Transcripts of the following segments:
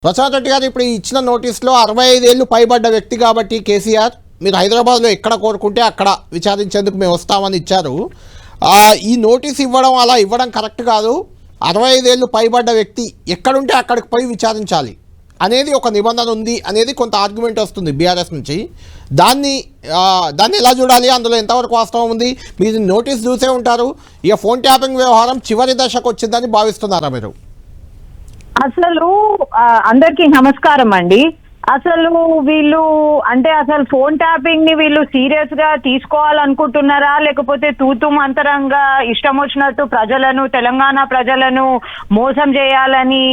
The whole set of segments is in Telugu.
ప్రసాద్ రెడ్డి గారు ఇప్పుడు ఇచ్చిన నోటీస్లో 65 ఏళ్ళు పైబడ్డ వ్యక్తి కాబట్టి కేసీఆర్ మీరు హైదరాబాద్లో ఎక్కడ కోరుకుంటే అక్కడ విచారించేందుకు మేము వస్తామని ఇచ్చారు. ఈ నోటీస్ అలా ఇవ్వడం కరెక్ట్ కాదు. 65 ఏళ్ళు పైబడ్డ వ్యక్తి ఎక్కడుంటే అక్కడికి పోయి విచారించాలి అనేది ఒక నిబంధన ఉంది అనేది కొంత ఆర్గ్యుమెంట్ వస్తుంది బీఆర్ఎస్ నుంచి. దాన్ని ఎలా చూడాలి, అందులో ఎంతవరకు వాస్తవం ఉంది? మీరు నోటీస్ చూసే ఉంటారు. ఇక ఫోన్ ట్యాపింగ్ వ్యవహారం చివరి దశకు వచ్చిందని భావిస్తున్నారా మీరు? అసలు అందరికి నమస్కారం అండి. అసలు వీళ్ళు అంటే అసలు ఫోన్ ట్యాపింగ్ ని వీళ్ళు సీరియస్ గా తీసుకోవాలనుకుంటున్నారా, లేకపోతే తూతు మంతరంగా ఇష్టం వచ్చినట్టు ప్రజలను, తెలంగాణ ప్రజలను మోసం చేయాలని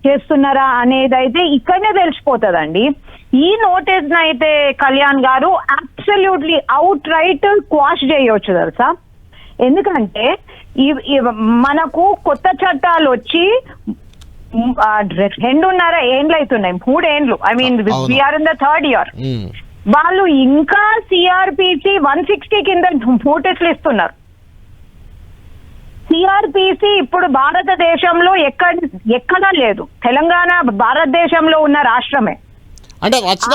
చేస్తున్నారా అనేది అయితే ఇక్కడనే తెలిసిపోతుందండి. ఈ నోటీస్ అయితే కళ్యాణ్ గారు అబ్సల్యూట్లీ అవుట్ రైట్ క్వాష్ చేయవచ్చు తెలుసా. ఎందుకంటే మనకు కొత్త చట్టాలు వచ్చి 2.5 ఏండ్లు అవుతున్నాయి, 3 ఏండ్లు. I mean we're in the 3rd year. వాళ్ళు ఇంకా సిఆర్పిసి 160 కింద నోటీసులు ఇస్తున్నారు. సిఆర్పిసి ఇప్పుడు భారతదేశంలో ఎక్కడా లేదు. తెలంగాణ భారతదేశంలో ఉన్న రాష్ట్రమే. అంటే రచన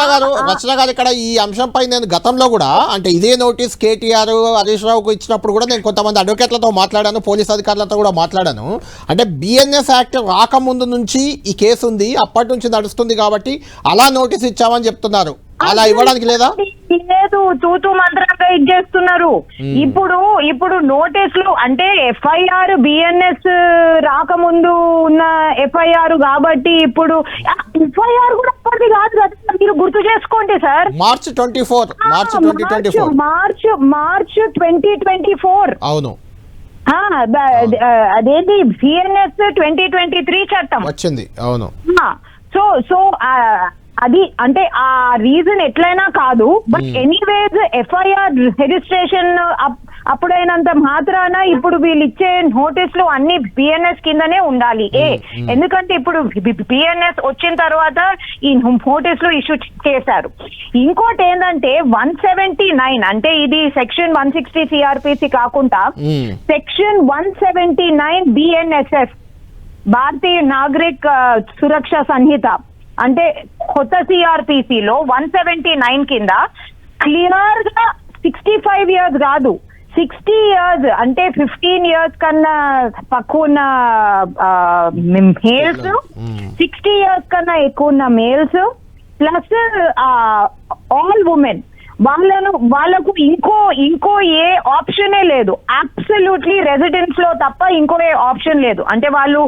గారు ఇక్కడ ఈ అంశంపై నేను గతంలో కూడా అంటే ఇదే నోటీస్ కేటీఆర్ హరీష్ రావుకు ఇచ్చినప్పుడు కూడా నేను కొంతమంది అడ్వకేట్లతో మాట్లాడాను, పోలీస్ అధికారులతో కూడా మాట్లాడాను. అంటే బిఎన్ఎస్ యాక్ట్ రాకముందు నుంచి ఈ కేసు ఉంది, అప్పటి నుంచి నడుస్తుంది కాబట్టి అలా నోటీస్ ఇచ్చామని చెప్తున్నారు. అలా ఇవ్వడానికి లేదా? లేదు, తూతు మంత్రంగా ఇచ్చేస్తున్నారు. ఇప్పుడు నోటీసులు అంటే ఎఫ్ఐఆర్ బిఎన్ఎస్ రాకముందు ఉన్న ఎఫ్ఐఆర్ కాబట్టి ఇప్పుడు ఎఫ్ఐఆర్ కూడా అప్పటిది కాదు కదా, మీరు గుర్తు చేసుకోండి సార్. మార్చ్ 2024 అవును. అదేంటి బిఎన్ఎస్ 2023 చట్టం వచ్చింది. అవును. సో అది అంటే ఆ రీజన్ ఎట్లయినా కాదు, బట్ ఎనీవేస్ ఎఫ్ఐఆర్ రిజిస్ట్రేషన్ అప్పుడైనంత మాత్రాన ఇప్పుడు వీళ్ళు ఇచ్చే నోటీసులు అన్ని బిఎన్ఎస్ కిందనే ఉండాలి. ఎందుకంటే ఇప్పుడు బిఎన్ఎస్ వచ్చిన తర్వాత ఈ నోటీసులు ఇష్యూ చేశారు. ఇంకోటి ఏంటంటే 179 అంటే ఇది సెక్షన్ 160 సిఆర్పిసి కాకుండా సెక్షన్ 179 బిఎన్ఎస్ఎస్ భారతీయ నాగరిక సురక్ష సంహిత అంటే కొత్త సిఆర్పిసిలో 179 కింద క్లియర్ గా 65 years కాదు, 60 years అంటే 15 years కన్నా తక్కువ ఉన్న మేల్స్, 60 years కన్నా ఎక్కువ ఉన్న మేల్స్ ప్లస్ ఆల్ ఉమెన్ వాళ్ళకు ఇంకో ఏ ఆప్షనే లేదు. అబ్సల్యూట్లీ రెసిడెన్స్ లో తప్ప ఇంకో ఏ ఆప్షన్ లేదు. అంటే వాళ్ళు